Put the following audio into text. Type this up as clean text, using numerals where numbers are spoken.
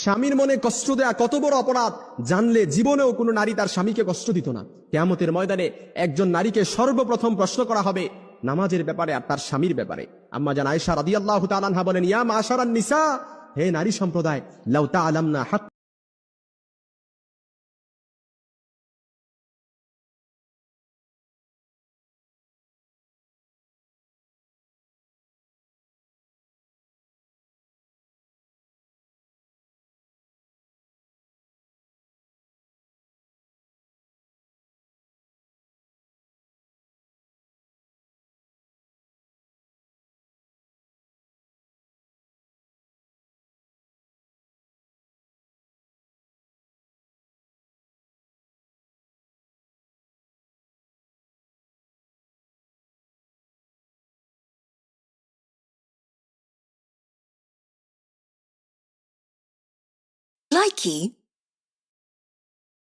স্বামীর মনে কষ্ট দেয়া কত বড় অপরাধ জানলে জীবনেও কোনো নারী তার স্বামীকে কষ্ট দিত না। কিয়ামতের ময়দানে একজন নারীকে সর্বপ্রথম প্রশ্ন করা হবে নামাজের ব্যাপারে আর তার স্বামীর ব্যাপারে। আম্মা জান আয়েশা রাদিয়াল্লাহু তাআলা আনহা বলেন, ইয়া মাশারান নিসা, হে নারী সম্প্রদায়, লাউ তাআলামনা হাক। Likey